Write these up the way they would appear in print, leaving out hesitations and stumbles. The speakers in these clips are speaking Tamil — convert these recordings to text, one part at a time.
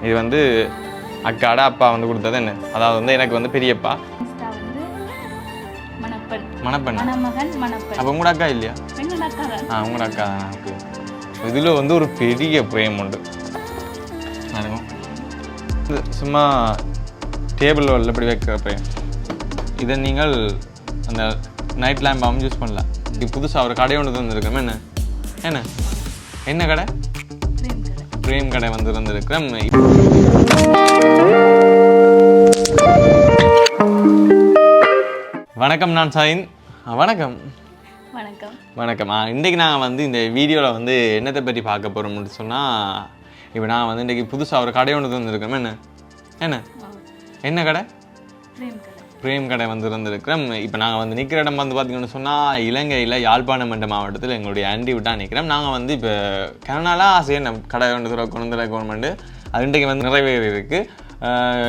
இது வந்து அக்காட அப்பா வந்து கொடுத்தது என்ன, அதாவது வந்து எனக்கு வந்து பெரியப்பா மணப்பெண். அப்போ உங்களோட அக்கா இல்லையா? உங்களோட அக்கா தான். ஓகே. இதில் வந்து ஒரு பெரிய பிரேம் உண்டு. இது சும்மா டேபிள் உள்ள இப்படி வைக்கிற பிரேம். இதை நீங்கள் அந்த நைட் லேம்பாகவும் யூஸ் பண்ணலாம். இது புதுசாக ஒரு கடை ஒன்று வந்துருக்கோம். என்ன என்ன கடை? பிரேம் கடை வந்து இருந்திருக்கிறோம். வணக்கம், நான் சாயின். வணக்கம். இன்றைக்கி நான் வந்து இந்த வீடியோவில் வந்து என்னத்தை பற்றி பார்க்க போகிறோம்னு சொன்னால், இப்போ நான் வந்து இன்றைக்கி புதுசாக ஒரு கடை ஒன்று வந்துருக்கோம். என்ன கடை? பிரேம் கடை வந்து இருந்திருக்கிறோம். இப்போ நாங்கள் வந்து நிற்கிற இடம் வந்து பார்த்திங்கன்னு சொன்னால், இலங்கையில் யாழ்ப்பாணம் என்ற மாவட்டத்தில் எங்களுடைய அண்டி விட்டால் நிற்கிறோம். நாங்கள் வந்து இப்போ கனநாளாக ஆசையாக கடை ஒன்று திறக்கணும் கவர்மெண்ட்டு அது இன்றைக்கு வந்து நிறைவேறி இருக்குது.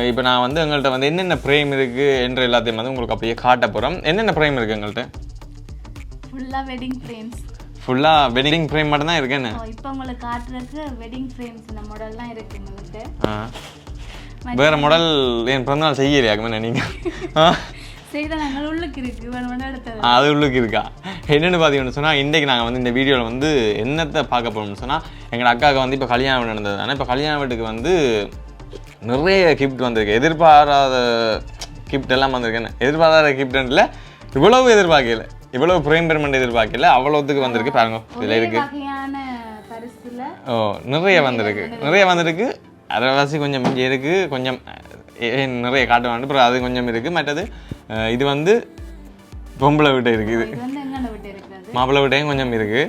இப்போ நான் வந்து எங்கள்கிட்ட வந்து என்னென்ன பிரேம் இருக்குது என்ற எல்லாத்தையும் வந்து உங்களுக்கு அப்படியே காட்ட போகிறோம். என்னென்ன பிரேம் இருக்குது எங்கள்கிட்ட? ஃபுல்லாக வெட்டிங் ஃப்ரேம் மட்டும் தான் இருக்கு. என்ன இப்போ உங்களுக்கு காட்டுறதுக்கு வெட்டிங் ஃப்ரேம்ஸ் இந்த மாடல்லாம் இருக்கு உங்களுக்கு. வேற மாடல் என் பிறந்தநாள் செய்யலையாக்குமே நீங்கள் அது உள்ளுக்கு இருக்கா? என்னென்னு பார்த்தீங்கன்னு சொன்னால், இன்றைக்கு நாங்கள் வந்து இந்த வீடியோவில் வந்து என்னத்தை பார்க்க போகணும்னு சொன்னால், எங்கள் அக்காவுக்கு வந்து இப்போ கல்யாணம் நடந்தது தானே. இப்போ கல்யாண வீட்டுக்கு வந்து நிறைய கிஃப்ட் வந்திருக்கு. எதிர்பாராத கிஃப்ட் எல்லாம் வந்திருக்கு. என்ன எதிர்பாராத கிஃப்ட்ல இவ்வளவு எதிர்பார்க்கல, இவ்வளவு பிரேம் பெர்மெண்ட் எதிர்பார்க்கல, அவ்வளோத்துக்கு வந்திருக்கு. பாருங்க, இதில் இருக்கு. நிறைய வந்திருக்கு. அரைவாசி கொஞ்சம் இங்கே இருக்குது, கொஞ்சம் நிறைய காட்டுவாண்டு. அப்புறம் அது கொஞ்சம் இருக்குது. மற்றது இது வந்து பொம்பளை வீட்டை இருக்குது, மாப்பிள்ளை வீட்டையும் கொஞ்சம் இருக்குது.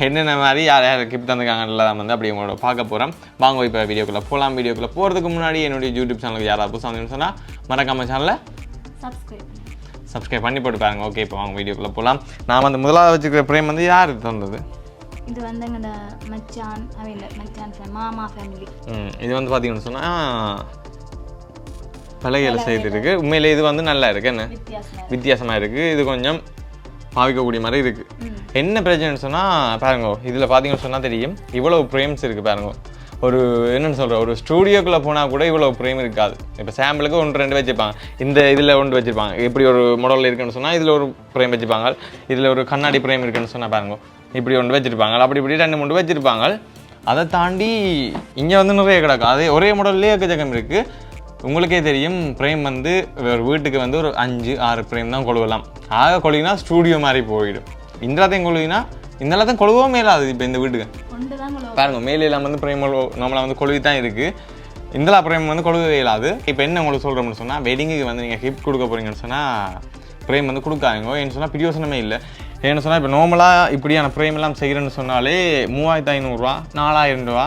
என்னென்ன மாதிரி யார் யார் கிஃப்ட் தந்துருக்காங்கலாம் வந்து அப்படி உங்களோட பார்க்க போகிறோம். வாங்க இப்போ வீடியோக்குள்ளே போகலாம். வீடியோக்குள்ளே போகிறதுக்கு முன்னாடி என்னுடைய யூடியூப் சேனலுக்கு யாராவது புதுசாக சொன்னால் மறக்காம சேனலை சப்ஸ்கிரைப் பண்ணி போட்டு பாருங்க. ஓகே, இப்போ வாங்க வீடியோக்குள்ளே போகலாம். நான் வந்து முதலாவது வச்சுக்கிற பிரேம் வந்து யார் தந்தது? இது வந்து எங்களோட மச்சான் மாமா ஃபேமிலி. இது வந்து பார்த்தீங்கன்னு சொன்னால் பலகையில் செய்திருக்கு. உண்மையிலே இது வந்து நல்லா இருக்குது. என்ன வித்தியாசமாக இருக்குது. இது கொஞ்சம் பாவிக்கக்கூடிய மாதிரி இருக்குது. என்ன பிரச்சனைன்னு சொன்னால் பாருங்க, இதில் பார்த்தீங்கன்னு சொன்னால் தெரியும் இவ்வளோ ஃப்ரேம்ஸ் இருக்குது. பாருங்க, ஒரு என்னென்னு சொல்கிற ஒரு ஸ்டூடியோக்குள்ளே போனால் கூட இவ்வளோ ஃப்ரேம் இருக்காது. இப்போ சாம்பிளுக்கு 1-2 வச்சுருப்பாங்க. இந்த இதில் 1 வச்சுருப்பாங்க. இப்படி ஒரு மாடலில் இருக்குன்னு சொன்னால் இதில் ஒரு ஃப்ரேம் வச்சுருப்பாங்க. இதில் ஒரு கண்ணாடி ஃப்ரேம் இருக்குன்னு சொன்னால் பாருங்க, இப்படி 1 வச்சுருப்பாங்க. அப்படி இப்படி 2-3 வச்சுருப்பாங்க. அதை தாண்டி இங்கே வந்து நிறைய கிடக்கும். அதே ஒரே மாடல்லே எக்கச்சக்கம் இருக்குது. உங்களுக்கே தெரியும், ஃப்ரேம் வந்து ஒரு வீட்டுக்கு வந்து ஒரு 5-6 ஃப்ரேம் தான் கொழுவலாம். ஆக கொழுவினா ஸ்டூடியோ மாதிரி போயிடும். இந்த எல்லாத்தையும் கொழுவினா இந்த எல்லாத்தையும் கொழுவவும் மேலாது. இப்போ இந்த வீட்டுக்கு பாருங்க, மேலாம் வந்து ஃப்ரேம் நம்மளை வந்து கொழுவி தான் இருக்குது. இந்தலா ஃப்ரேம் வந்து கொழுவே இல்லாது. இப்போ என்ன உங்களுக்கு சொல்கிறோம்னு சொன்னால், வெட்டிங்குக்கு வந்து நீங்கள் கிஃப்ட் கொடுக்க போகிறீங்கன்னு சொன்னால் ஃப்ரேம் வந்து கொடுக்காதீங்க. ஏன்னு சொன்னால் பிரியோசனமே இல்லை. ஏன்னு சொன்னால், இப்போ நார்மலாக இப்படியான ஃப்ரேம் எல்லாம் செய்கிறேன்னு சொன்னாலே 3500 4000 ரூபா,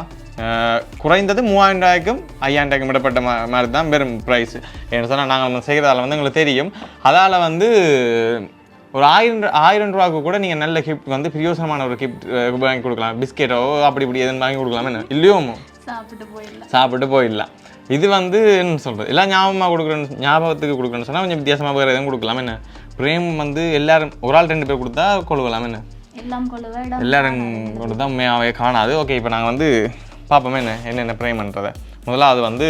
குறைந்தது 3000 ரூபாய்க்கும் 5000 ரூபாய்க்கும் விடப்பட்ட மாதிரி தான் வெறும் ப்ரைஸ். ஏன்னு சொன்னால், நாங்கள் வந்து செய்கிறதால வந்து எங்களுக்கு தெரியும். அதால் வந்து ஒரு 1000 ரூபாய்க்கு கூட நீங்கள் நல்ல கிஃப்ட் வந்து பிரியோசனமான ஒரு கிஃப்ட் வாங்கி கொடுக்கலாம். பிஸ்கெட்டோ அப்படி இப்படி எதுவும் வாங்கி கொடுக்கலாம். என்ன இல்லையோ சாப்பிட்டு போயிடலாம். இது வந்து என்ன சொல்கிறது, எல்லாம் ஞாபகத்துக்கு கொடுக்குறேன்னு சொன்னால் கொஞ்சம் வித்தியாசமாக வேறு எதுவும் கொடுக்கலாம். என்ன பிரேம் வந்து எல்லாரும் ஒரு ஆள் 2 பேர் கொடுத்தா கொழுவலாம். என்ன எல்லாரும் கொண்டு தான் உண்மையாகவே காணாது. ஓகே, இப்போ நாங்கள் வந்து பார்ப்போமே என்னென்ன பிரேம்ன்றதை. முதல்ல அது வந்து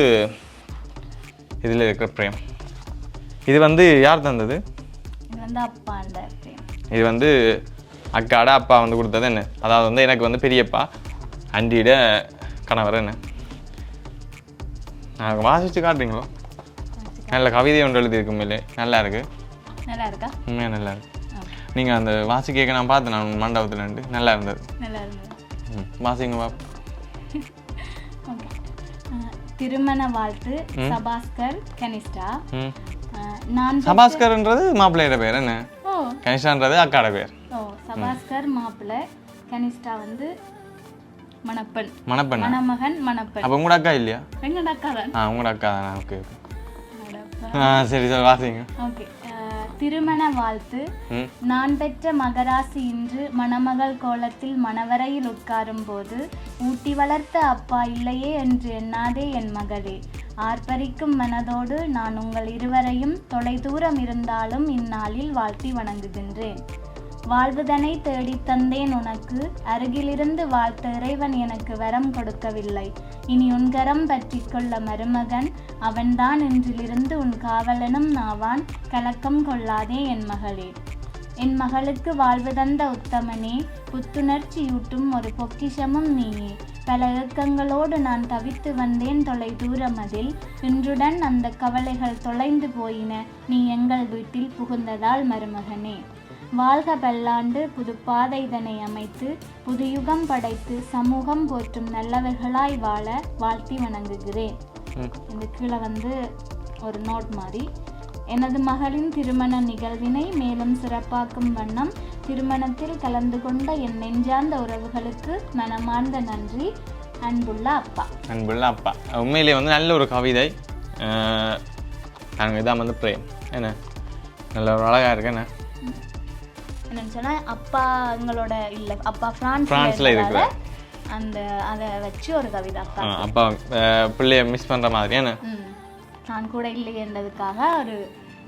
இதில் இருக்கிற பிரேம். இது வந்து யார் தந்தது? இது வந்து அக்காட அப்பா வந்து கொடுத்தது. என்ன அதாவது வந்து எனக்கு வந்து பெரியப்பா அண்டியோட கணவர். என்ன எனக்கு வாசிச்சு காட்டுறீங்களோ? நல்ல கவிதை ஒன்று எழுதியிருக்கு. மேலே நல்லா இருக்கு. உண்மையாக நல்லா இருக்கு. நீங்கள் அந்த வாசி கேட்க நான் பார்த்தேன், நான் மண்டபத்தில் நல்லா இருந்தது. வாசிங்க பாப்பா. திருமண வாழ்த்து சபாஸ்கர் கனிஷ்டா. சபாஸ்கர்ன்றது மாப்பிள்ளையோட பேர். என்ன கனிஷ்டான்றது அக்காட பேர். சபாஸ்கர் மாப்பிள்ளை, கனிஷ்டா வந்து மணப்பெண். மணமகன். அப்போ உங்களோட அக்கா இல்லையா? எங்களோட அக்கா தான். உங்களோட அக்கா தானே. ஓகே சரி சார், வாசிங்க. ஓகே. திருமண வாழ்த்து. நான் பெற்ற மகராசி இன்று மணமகள் கோலத்தில் மணவரையில் உட்காரும் போது ஊட்டி வளர்த்த அப்பா இல்லையே என்று எண்ணாதே என் மகளே. ஆர்ப்பரிக்கும் மனதோடு நான் உங்கள் இருவரையும் தொலைதூரம் இருந்தாலும் இந்நாளில் வாழ்த்தி வணங்குகின்றேன். வாழ்வுதனை தேடித் தந்தேன் உனக்கு, அருகிலிருந்து வாழ்த்த இறைவன் எனக்கு வரம் கொடுக்கவில்லை. இனி உன்கரம் பற்றி கொள்ள மருமகன், அவன்தான் இன்றிலிருந்து உன் காவலனும் நாவான். கலக்கம் கொள்ளாதே என் மகளே. என் மகளுக்கு வாழ்வு தந்த உத்தமனே, புத்துணர்ச்சியூட்டும் ஒரு பொக்கிஷமும் நீயே. பல ஏக்கங்களோடு நான் தவித்து வந்தேன் தொலை தூரமதில், இன்றுடன் அந்த கவலைகள் தொலைந்து போயின நீ எங்கள் வீட்டில் புகுந்ததால் மருமகனே. வாழ்க பல்லாண்டு புது பாதை இதனை அமைத்து, புதுயுகம் படைத்து சமூகம் போற்றும் நல்லவர்களாய் வாழ வாழ்த்தி வணங்குகிறேன். இந்த கீழே வந்து ஒரு நோட் மாதிரி, எனது மகளின் திருமண நிகழ்வினை மேலும் சிறப்பாக்கும் வண்ணம் திருமணத்தில் கலந்து கொண்ட என் நெஞ்சார்ந்த உறவுகளுக்கு மனமார்ந்த நன்றி. அன்புள்ள அப்பா. அன்புள்ள அப்பா. உண்மையிலே வந்து நல்ல ஒரு கவிதை. நாங்கள் இதான் வந்து பிரேம் என்ன நல்ல ஒரு அழகாக இருக்கு. என்ன என்னன்னு சொன்னால் அப்பா எங்களோட இல்லை, அப்பா ஃப்ரான்ஸில் இருக்கிற அந்த அதை வச்சு ஒரு கவிதை. அப்பா பிள்ளைய மிஸ் பண்ணுற மாதிரி என்ன நான் கூட இல்லைன்றதுக்காக ஒரு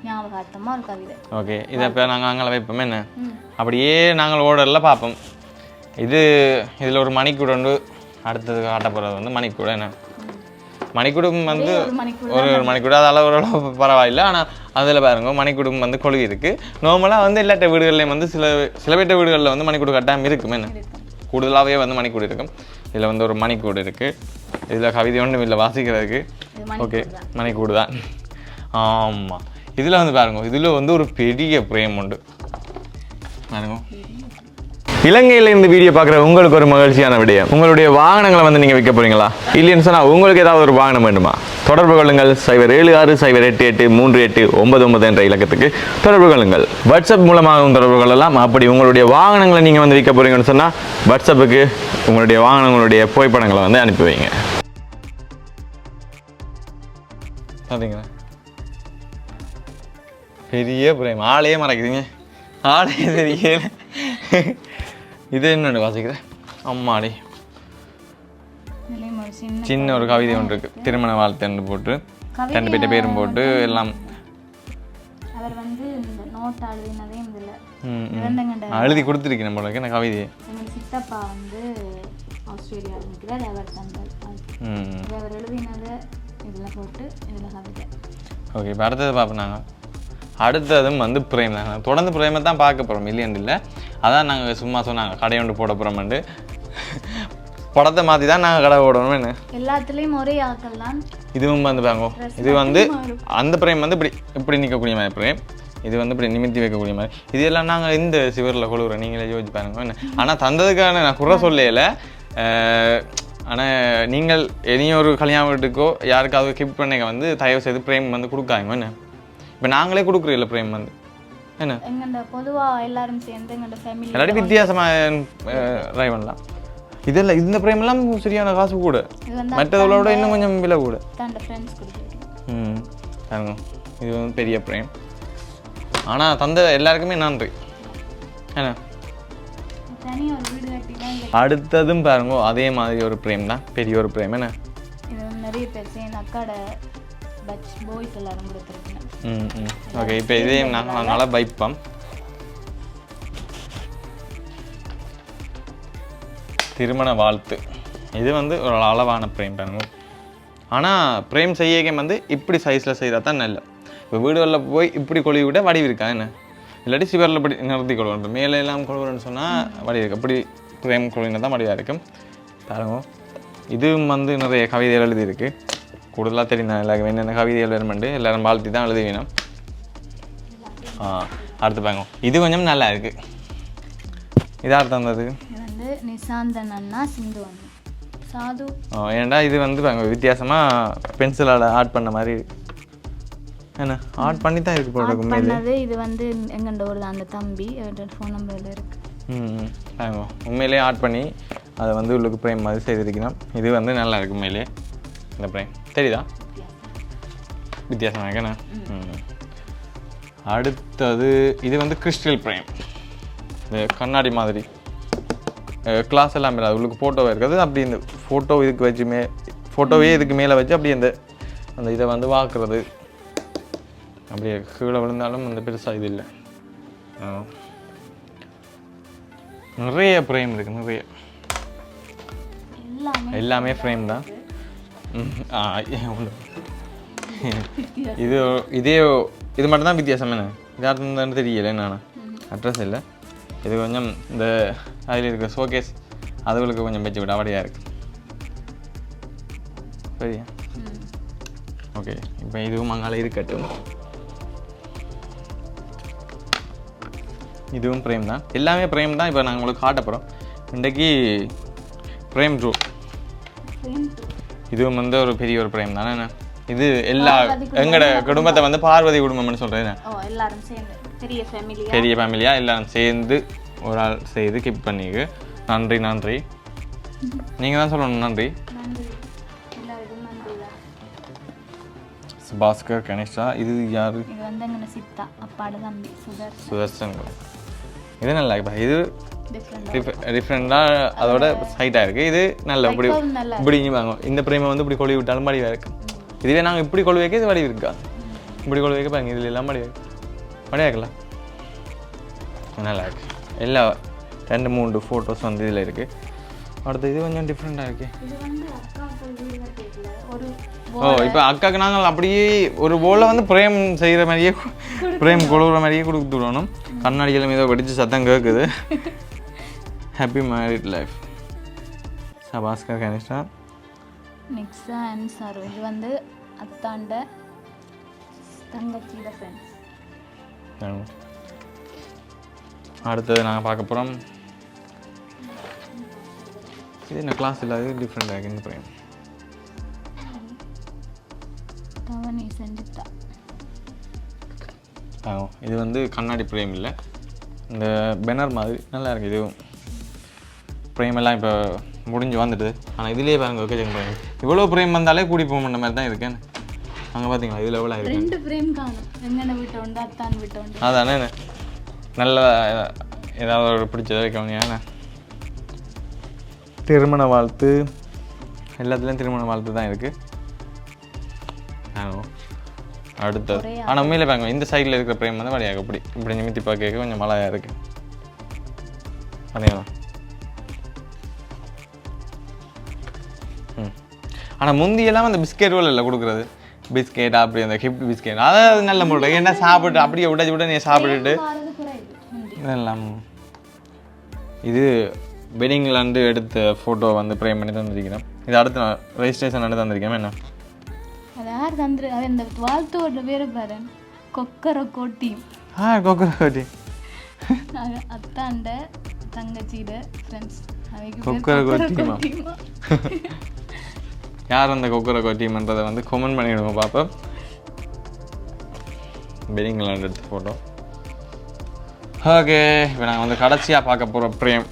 ஞாபகார்த்தமாக ஒரு கவிதை. ஓகே, இதை இப்போ நாங்கள் அங்கே வைப்போம். என்ன அப்படியே நாங்கள் ஓடரில் பார்ப்போம். இதில் ஒரு மணிக்கூட உண்டு. அடுத்தது காட்ட போகிறது வந்து மணிக்கூட. என்ன மணிக்கூடும் வந்து ஒரு மணிக்கூட, அதால் ஓரளவு பரவாயில்லை. ஆனால் அதில் பாருங்க மணிக்கூடும் வந்து கொழுகி இருக்குது. நார்மலாக வந்து எல்லாட்ட வீடுகள்லேயும் வந்து சில பேட்ட வீடுகளில் வந்து மணிக்கூடு கட்டாமல் இருக்கும். என்ன கூடுதலாகவே வந்து மணிக்கூடு இருக்கும். இதில் வந்து ஒரு மணிக்கூடு இருக்குது. இதில் கவிதை ஒன்றும் இல்லை வாசிக்கிறதுக்கு. ஓகே, மணிக்கூடு தான். ஆமாம், இதில் வந்து பாருங்க, இதில் வந்து ஒரு பெரிய பிரேம் உண்டு பாருங்க. இலங்கையில் இந்த வீடியோ பார்க்குற உங்களுக்கு ஒரு மகிழ்ச்சியான விடயம், உங்களுடைய வாகனங்களை வந்து நீங்கள் விற்க போகிறீங்களா? இல்லைன்னு சொன்னால் உங்களுக்கு ஏதாவது ஒரு வாகனம் வேண்டுமா? தொடர்பு கொள்ளுங்கள் 0760083899 என்ற இலக்கத்துக்கு தொடர்பு கொள்ளுங்கள். வாட்ஸ்அப் மூலமாகவும் தொடர்பு கொள்ளலாம். அப்படி உங்களுடைய வாகனங்களை நீங்கள் வந்து விற்க போகிறீங்கன்னு சொன்னால் வாட்ஸ்அப்புக்கு உங்களுடைய வாகனங்களுடைய புகைப்படங்களை வந்து அனுப்பி வைங்க. பார்த்தீங்களா, பெரிய பிரேம். ஆளையே மறக்குதுங்க, ஆளையே தெரியல. இது என்னென்னு வாசிக்கிறேன். அம்மாடி, சின்ன ஒரு கவிதை ஒன்று இருக்கு. திருமண வாழ்த்துன்னு போட்டு 2 பேர்ட்ட பேரும் போட்டு எல்லாம் அவர் வந்து இந்த நோட் எழுதினதே எழுதி கொடுத்துருக்கு நம்மளுக்கு. என்ன கவிதை? சித்தப்பா வந்து ஆஸ்திரேலியாவில் இருக்கிறார், அவர் தந்தார். அவர் எழுதினதை இதில் போட்டு இதில் கவிதை. ஓகே, இப்போ அடுத்தது பார்ப்போம். நாங்கள் அடுத்ததும் வந்து பிரேம் தாங்க. தொடர்ந்து பிரேமை தான் பார்க்க போகிறோம், இல்லைன்னு இல்லை. அதான் நாங்கள் சும்மா சொன்னாங்க கடை ஒன்று போட போகிறோம்ட்டு. படத்தை மாற்றி தான் நாங்கள் கடை போடணும். என்ன எல்லாத்துலேயும் ஒரே ஆக்கள் தான். இதுவும் வந்து பாருங்க, இது வந்து அந்த பிரேம் வந்து இப்படி நிற்கக்கூடிய மாதிரி பிரேம். இது வந்து இப்படி நிமித்தி வைக்கக்கூடிய மாதிரி. இது எல்லாம் நாங்கள் இந்த சிவரில் கொழுவுறோம், நீங்களே யோசிச்சு பாருங்க. என்ன ஆனால் தந்ததுக்கான நான் குறை சொல்லல. ஆனால் நீங்கள் இனியும் ஒரு கல்யாண வீட்டுக்கோ யாருக்காவது கிஃப்ட் பண்ணிக்க வந்து தயவு செய்து பிரேம் வந்து கொடுக்காங்க. என்ன இப்போ நாங்களே கொடுக்குறோம் இல்லை பிரேம் வந்து. என்ன எங்கள்ட பொதுவாக எல்லாரும் சேர்ந்து எங்கள்ட ஃபேமிலி எல்லாரும் வித்தியாசமாக ட்ரை பண்ணலாம். இதெல்லாம் இந்த பிரேமெல்லாம் சரியான காசு கூட, மற்றதோட இன்னும் கொஞ்சம் விலை கூட. பாருங்க, இது வந்து பெரிய பிரேம். ஆனால் தந்த எல்லாருக்குமே நன்றி. என்ன அடுத்ததும் பாருங்க, அதே மாதிரி ஒரு பிரேம் தான், பெரிய ஒரு பிரேம். என்ன நிறைய பேர் சேர்ந்து அக்காட பட்ச் பாய்ஸ் எல்லாரும் கொடுத்துருக்கேன். ஓகே, இப்போ இதே நாங்கள் அதனால பைப்பம் திருமண வாழ்த்து. இது வந்து ஒரு அளவான பிரேம் பாருங்க. ஆனால் பிரேம் செய்ய வந்து இப்படி சைஸில் செய்தால் தான் நல்ல. இப்போ வீடுகளில் போய் இப்படி கொழுவி விட வடிவு இருக்கா? என்ன இல்லாட்டி சிவரில் இப்படி நிறுத்தி கொள்வோம். மேலே எல்லாம் கொழுவுறன்னு சொன்னால் வடிவு இருக்கு. அப்படி பிரேம் கொழுவினா தான் வடிவாக இருக்கும் பாருங்க. இதுவும் வந்து நிறைய கவிதைகள் எழுதியிருக்கு. கூடுதலாக தெரியும் எல்லாருக்கும் என்னென்ன கவிதைகள் வேணுமெண்டு எல்லோரும் வாழ்த்தி தான் எழுதி வேணும். அடுத்து பாருங்க, இது கொஞ்சம் நல்லா இருக்குது. இதாக தந்தது நிசாந்தன் அண்ணா சிந்து அண்ணா சாது. ஏன்டா இது வந்து பாருங்க வித்தியாசமாக பென்சிலால் ஆட் பண்ண மாதிரி. என்ன ஆட் பண்ணி தான் இருக்கு போடுறது உண்மையிலே. இது வந்து எங்கண்ட ஒரு அந்த தம்பி ஃபோன் நம்பரில் இருக்குது. பாருங்க உண்மையிலே ஆட் பண்ணி அதை வந்து உள்ளுக்கு பிரேம் மாதிரி செய்திருக்கணும். இது வந்து நல்லா இருக்கு உண்மையிலே. இந்த பிரேம் தெரியுதா வித்தியாசமாக இருக்கேண்ணா. அடுத்தது இது வந்து கிறிஸ்டல் பிரேம். இந்த கண்ணாடி மாதிரி கிளாஸ் எல்லாம் மேலே உள்ளுக்கு ஃபோட்டோவாக இருக்கிறது. அப்படி இந்த ஃபோட்டோ இதுக்கு வச்சு ஃபோட்டோவே இதுக்கு மேலே வச்சு அப்படி அந்த இதை வந்து வாக்குறது. அப்படியே கீழே விழுந்தாலும் அந்த பெருசாக இது இல்லை. நிறைய ஃப்ரேம் இருக்குது, நிறைய எல்லாமே ஃப்ரேம் தான். இது இது மட்டும் தான் வித்தியாசம். என்ன இது அடுத்து தெரியல, என்னன்னா அட்ரஸ் இல்லை. இது கொஞ்சம் இந்த அதில் இருக்கிற ஷோகேஸ் அதுகளுக்கு கொஞ்சம் வச்சு விட அவடையாக இருக்குது. சரியா? ஓகே, இப்போ இதுவும் அங்கால இருக்கட்டும். இதுவும் ஃப்ரேம் தான், எல்லாமே ஃப்ரேம் தான். இப்போ நாங்கள் உங்களுக்கு காட்ட போகிறோம் இன்றைக்கி ஃப்ரேம் 2. இதுவும் வந்து ஒரு பெரிய ஒரு ஃப்ரேம் தானே. என்ன இது எல்லா எங்களோட குடும்பத்தை வந்து பார்வதி குடும்பம்னு சொல்கிறேன். பெரிய ஃபேமிலியாக எல்லாரும் சேர்ந்து ஒரு ஆள் செய்து கிப் பண்ணிக்கு. நன்றி நன்றி. நீங்கள் தான் சொல்லணும் நன்றி. பாஸ்கர் கணேஷா. இது யாரு? இது வந்து எங்க சித்தா அப்பாட தம்பி சுதர்ஷன். இது நல்லா இப்போ இது டிஃப்ரெண்டாக அதோட சைட்டாக இருக்குது. இது நல்ல இப்படி இப்படி வாங்க. இந்த பிரேமை வந்து இப்படி கொழுவி விட்டாலும் மடிவாக இருக்குது. இதுவே நாங்கள் இப்படி கொழு வைக்க இது வடி இருக்கா, இப்படி கொழு வைக்க பாருங்க. இதில் எல்லாம் மடியாக இருக்கலாம். நல்லா இருக்கு. எல்லா 2-3 ஃபோட்டோஸ் வந்து இதில் இருக்குது. அடுத்து இது கொஞ்சம் டிஃப்ரெண்ட்டாக இருக்கு. இப்போ அக்காவுக்கு நாங்கள் அப்படியே ஒரு போல வந்து பிரேம் செய்கிற மாதிரியே பிரேம் கொழுவுற மாதிரியே கொடுத்துடணும். கண்ணாடிகளும் ஏதோ வெடிச்சு சத்தம் கேட்குது. Happy married life. Bhaskar Ganesha. Next answer இது வந்து அத்தாண்ட தங்கச்சியோட ஃப்ரெண்ட்ஸ். அடுத்தது நாங்கள் பார்க்க போகிறோம். இது என்ன கிளாஸ் இல்லாத டிஃப்ரெண்டாக இருக்குது இந்த பிரேம். இது வந்து கண்ணாடி பிரேம் இல்லை, இந்த பெனர் மாதிரி நல்லா இருக்குது. இதுவும் பிரேம் எல்லாம் இப்போ முடிஞ்சு வந்துட்டு. ஆனால் இதுலேயே பாருங்க ஓகேங்க பிரேம். இவ்வளோ பிரேம் வந்தாலே கூடி போக மாட்ட மாதிரி தான் இருக்கேன். அங்கே பார்த்தீங்களா இதில் எவ்வளோ இருக்கு. 2 பிரேம் காணும். எங்கன விட்டு உண்டு அத்தான் விட்டு உண்டு. அதானே நல்ல ஏதாவது ஒரு பிடிச்சதை வைக்கணும். ஏன்னா திருமண வாழ்த்து எல்லாத்துலேயும் திருமண வாழ்த்து தான் இருக்குது. அடுத்தது ஆனால் உண்மையிலே பாருங்க இந்த சைடில் இருக்கிற பிரேம் வந்து வழியாக இப்படி நிமித்தி பார்க்க கொஞ்சம் மழையாக இருக்குது. அதேதான். ஆனால் முந்தியெல்லாம் அந்த பிஸ்கெட் இல்லை கொடுக்குறது. பிஸ்கெட் அப்படி அந்த கிஃப்ட் பிஸ்கெட் அதாவது நல்ல முறை என்ன சாப்பிட்டு அப்படியே உடச்சி விட நீ சாப்பிட்டுட்டு இதெல்லாம். இது வெட்டிங்லேருந்து எடுத்த ஃபோட்டோ வந்து பிரேம் பண்ணி தந்துருக்கிறேன். இது அடுத்து நான் ரெஜிஸ்ட்ரேஷன் பண்ணி தந்திருக்கேன். என்ன அது யார் தந்துரு? அது இந்த வாழ்த்தோட பேர் பாரு, கொக்கரக்கோ டீம். கொக்கரக்கோ அத்தாண்ட தங்கச்சியோட ஃப்ரெண்ட்ஸ். கொக்கரக்கோ டீமா? யார் அந்த கொக்கரக்கோ டீம்ன்றதை வந்து கமெண்ட் பண்ணிவிடுங்க பார்ப்போம். வெட்டிங்லேருந்து எடுத்த ஃபோட்டோ. ஓகே, இப்போ நாங்கள் வந்து கடைசியாக பார்க்க போகிற பிரேம்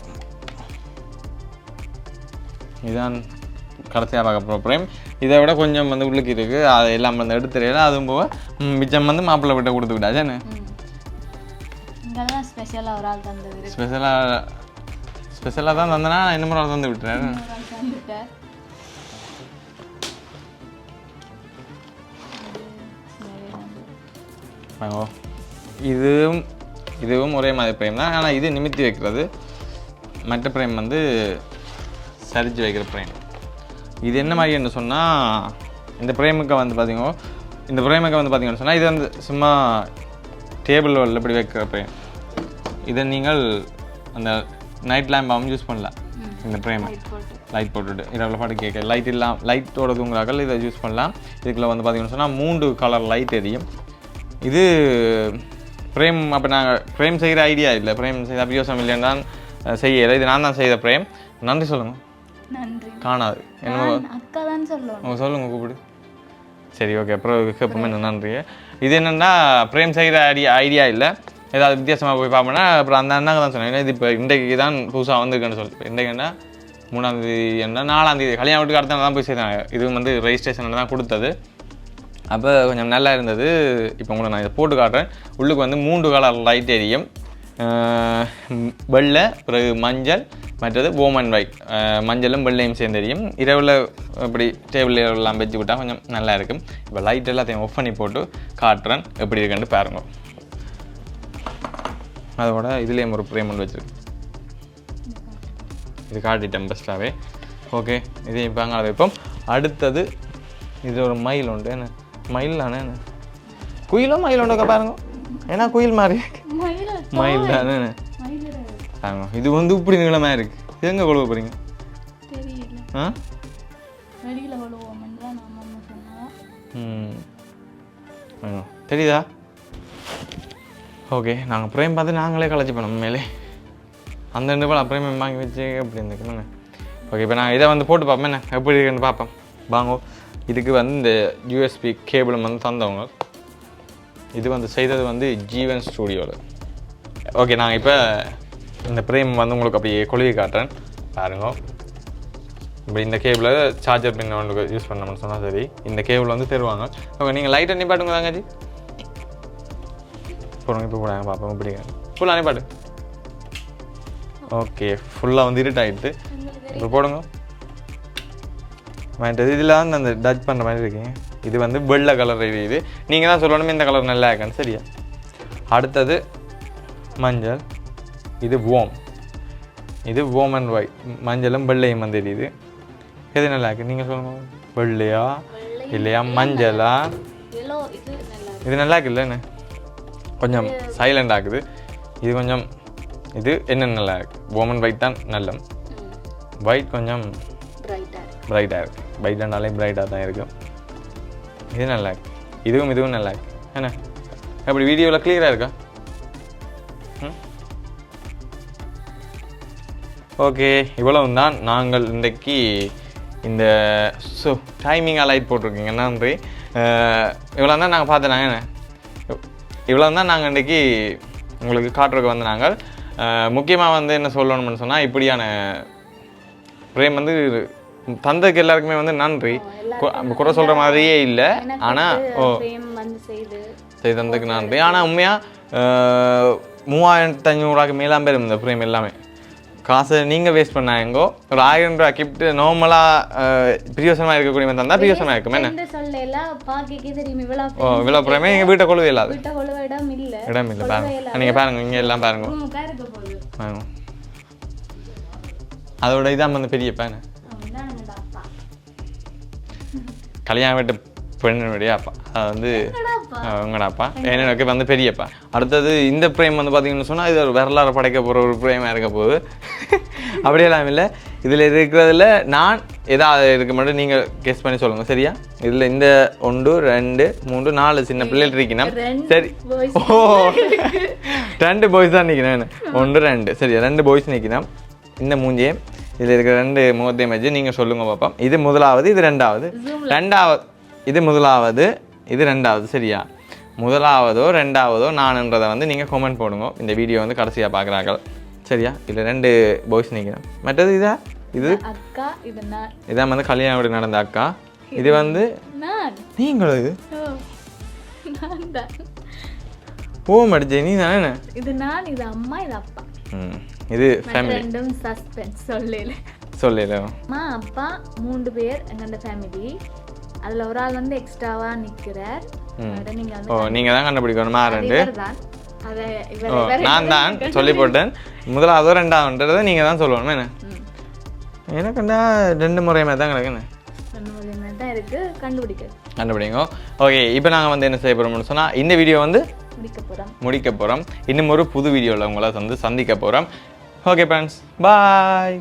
இதான். கடைசியாக பார்க்க போகிற பிரேம் இதை விட கொஞ்சம் வந்து உள்ளுக்கு இருக்குது. அதை எல்லாம் வந்து எடுத்துறையில அதுவும் போக மிச்சம் வந்து மாப்பிள்ளை விட்ட கொடுத்துக்கிட்டாச்சேன்னு. ஸ்பெஷலாக ஒரு ஆள் தந்தது. ஸ்பெஷலாக தான் தந்தனா இன்னும் ஒரு ஆள் தந்து விட்டுறேன். இதுவும் ஒரே மாதிரி பிரேம் தான். ஆனால் இது நிமித்தி வைக்கிறது, மற்ற பிரேம் வந்து சரிச்சு வைக்கிற பிரேம். இது என்ன மாதிரி என்ன சொன்னால் இந்த பிரேமுக்கு வந்து பார்த்தீங்கன்னு சொன்னால் இது வந்து சும்மா டேபிள் உள்ள இப்படி வைக்கிற பிரேம். இதை நீங்கள் அந்த நைட் லேம்பாகவும் யூஸ் பண்ணலாம். இந்த பிரேமை லைட் போட்டுட்டு இரவில் பாட்டு கேட்க லைட்டோட தூங்குறாக்கள் இதை யூஸ் பண்ணலாம். இதுக்குள்ளே வந்து பார்த்தீங்கன்னு சொன்னால் 3 கலர் லைட் எரியும். இது பிரேம். அப்போ நாங்கள் பிரேம் செய்கிற ஐடியா இல்லை, பிரேம் செய்த அபியோசம் இல்லைன்னு தான் செய்யலை. இது நான் தான் செய்த பிரேம். நன்றி சொல்லுங்கள். நன்றி. காணாது என்ன அக்கா தான் சொல்லுவோம். சொல்லுங்கள் கூப்பிடு. சரி ஓகே, அப்புறம் கேட்போமே நன்றி. இது என்னென்னா பிரேம் செய்கிற ஐடியா இல்லை, ஏதாவது வித்தியாசமாக போய் பார்ப்போம்னா அப்புறம் அந்த அண்ணாங்க தான் சொன்னேன். இது இப்போ இன்றைக்கு தான் புதுசாக வந்துருக்குன்னு சொல்லி. இன்றைக்குன்னா 3ஆம் தேதி என்ன 4ஆம் தேதி கல்யாண வீட்டுக்கு அடுத்த தான் போய் செய்தாங்க. இது வந்து ரெஜிஸ்ட்ரேஷனில் தான் கொடுத்தது. அப்போ கொஞ்சம் நல்லா இருந்தது. இப்போ உங்களுக்கு நான் இதை போட்டு காட்டுறேன். உள்ளுக்கு வந்து 3 கலர் லைட் எரியும். வெள்ளை, பிறகு மஞ்சள், மற்றது ஓமன் ஒயிட். மஞ்சளும் வெள்ளையும் சேர்ந்து எரியும். இரவில் இப்படி டேபிள் எல்லாம் வச்சு விட்டால் கொஞ்சம் நல்லா இருக்கும். இப்போ லைட் எல்லாத்தையும் ஆஃப் பண்ணி போட்டு காட்டுறேன் எப்படி இருக்குன்னு பாருங்க. அதோட இதுலேயும் ஒரு பிரேம் ஒன்று வச்சுருக்கு. இது காட்டிட்டேன் பெஸ்ட்டாகவே. ஓகே, இது இப்போ அங்கே வைப்போம். அடுத்தது இது ஒரு மயில் உண்டு. என்ன மயில் தானே? என்ன குயிலோ மயில் உண்டுக்கா பாருங்க. ஏன்னா குயில் மாதிரி மயில் தானே பாருங்க. இது வந்து இப்படி நீளமாக இருக்குது. இது எங்கே கொழுவ போகிறீங்க? ஆ தெரியுதா? ஓகே, நாங்கள் பிரேம் பார்த்து நாங்களே கலைச்சி பண்ணோம் மேலே. அந்த 2 போல் அப்புறமே வாங்கி வச்சு அப்படி இருந்துக்குமே. ஓகே, இப்போ நான் இதை வந்து போட்டு பார்ப்பேன். என்ன எப்படி இருக்குன்னு பார்ப்போம் வாங்கோ. இதுக்கு வந்து இந்த யூஎஸ்பி கேபிளும் வந்து தந்தவங்க. இது வந்து செய்தது வந்து ஜீவன் ஸ்டூடியோவில். ஓகே, நாங்கள் இப்போ இந்த பிரேம் வந்து உங்களுக்கு அப்படியே கொழுவி காட்டுறேன் பாருங்க. இப்படி இந்த கேபிளை சார்ஜர் பின் ஒன்று யூஸ் பண்ணணும்னு சொன்னால் சரி, இந்த கேபிள் வந்து தருவாங்க. ஓகே, நீங்கள் லைட் அண்ணி பாட்டுங்க தாங்காச்சி போடுங்க. இப்போ போடாங்க பார்ப்போம் இப்படி ஃபுல்லாக அண்ணி பாட்டு. ஓகே, ஃபுல்லாக வந்து இருட்டாயிடுது. இப்போ போடுங்க. வேண்டது இதில் வந்து அந்த டச் பண்ணுற மாதிரி இருக்கீங்க. இது வந்து வெள்ளை கலர். இது நீங்கள் தான் சொல்லணுமே இந்த கலர் நல்லா இருக்கான்னு. சரியா? அடுத்தது மஞ்சள். இது ஓம். இது ஓம் அண்ட் ஒயிட். மஞ்சளும் வெள்ளையும் வந்து தெரியுது. எது நல்லா இருக்கு நீங்கள் சொல்லுங்க. வெள்ளையா இல்லையா மஞ்சளா? இது நல்லா இருக்கு இல்லைன்னு கொஞ்சம் சைலண்ட் ஆகுது. இது கொஞ்சம் இது என்ன நல்லா இருக்கு. ஓம் அண்ட் ஒயிட் தான் நல்ல. ஒயிட் கொஞ்சம் பிரைட்டாக இருக்குது. ஒயிட்னாலே பிரைட்டாக தான் இருக்கும். இது நல்லா இருக்கு. இதுவும் நல்லா இருக்கு. என்ன அப்படி வீடியோவில் கிளியராக இருக்கா? ஓகே, இவ்வளவு தான் நாங்கள் இன்றைக்கு இந்த டைமிங்காக லைட் போட்டிருக்கீங்க. நன்றி. இவ்வளோ தான் நாங்கள் பார்த்தோம். என்ன இவ்வளோ தான் நாங்கள் இன்றைக்கி உங்களுக்கு காட்டுறதுக்கு வந்து நாங்கள் முக்கியமாக வந்து என்ன சொல்லணும்னு சொன்னால், இப்படியான பிரேம் வந்து தந்ததுக்கு எல்லாருக்குமே வந்து நன்றி. குறை சொல்கிற மாதிரியே இல்லை. ஆனால் செய்து தந்ததுக்கு நன்றி. ஆனால் உண்மையாக 3500 மேலாம் பேர் இந்த பிரேம் எல்லாமே காசை நீங்கள் வேஸ்ட் பண்ணாங்கோ. ஒரு 1000 ரூபா கிஃப்ட் நார்மலாக பிரியோசனமாக இருக்கக்கூடிய தந்தால் பிரியோசனமாக இருக்கும். என்ன இவ்வளோ பிரேமே எங்கள் வீட்டை கொழுவே இல்லாது. இடம் இல்லை பாருங்க. நீங்கள் பாருங்கள் இங்கே எல்லாம் பாருங்க. அதோட இதான் வந்து பெரிய பேனு கல்யாணம் வீட்டு பெண்ணுடைய அப்பா. அது வந்து உங்களோட அப்பா. எனக்கு வந்து பெரியப்பா. அடுத்தது இந்த பிரேம் வந்து பார்த்தீங்கன்னு சொன்னால் இது ஒரு வரலாறு படைக்க போகிற ஒரு பிரேமாக இருக்க போகுது. அப்படியெல்லாம் இல்லை. இதில் இருக்கிறதுல நான் எதாவது இருக்க மட்டும் நீங்கள் கெஸ் பண்ணி சொல்லுங்கள். சரியா? இதில் இந்த 1 2 3 4 சின்ன பிள்ளைகள் இருக்கணும். சரி. ஓ 2 பாய்ஸ் தான் நிற்கணும். 1 2 சரியா? 2 பாய்ஸ் நிற்கணும். இந்த மூஞ்சியே இதில் இருக்கிற 2 முகத்தையும் வச்சு நீங்கள் சொல்லுங்கள் பார்ப்போம். இது முதலாவது, இது ரெண்டாவது. இது முதலாவது, இது ரெண்டாவது. சரியா? முதலாவதோ ரெண்டாவதோ நான்ன்றதை வந்து நீங்கள் கமெண்ட் போடுங்க. இந்த வீடியோ வந்து கடைசியாக பார்க்குறாங்க. சரியா? இதில் 2 பாய்ஸ் நிற்கணும். மற்றது இது அக்கா. இதான் வந்து கல்யாணம் வீடு நடந்த அக்கா. இது வந்து நீங்களும் இது ஓம் அடிச்சே நீ தானே? இது நான், இது அம்மா, இது அப்பா. இது ஃபேமிலி. ரெண்டும் சஸ்பென்ஸ் சொல்லல. அம்மா அப்பா 3 பேர் எங்க ஃபேமிலி. அதுல ஒரு ஆள் வந்து எக்ஸ்ட்ராவா நிக்கிறார். நீங்க தான் கண்டுபிடிக்கணுமா? 2 நான் தான் சொல்லி போட்டேன். முதலாவதோ ரெண்டாவதுன்றதை நீங்க தான் சொல்லணும். என்ன எனக்குண்டா 2 முறை மாதிரி தான் கிடக்குன்னு 2 முறை மாதிரி தான் இருக்கு. கண்டுபிடிங்க. ஓகே, இப்போ நாங்கள் வந்து என்ன செய்ய போறோம்னு சொன்னா, இந்த வீடியோ வந்து முடிக்க போகிறோம். இன்னும் ஒரு புது வீடியோவில் உங்களை வந்து சந்திக்க போகிறோம். ஓகே ஃப்ரெண்ட்ஸ், பாய்.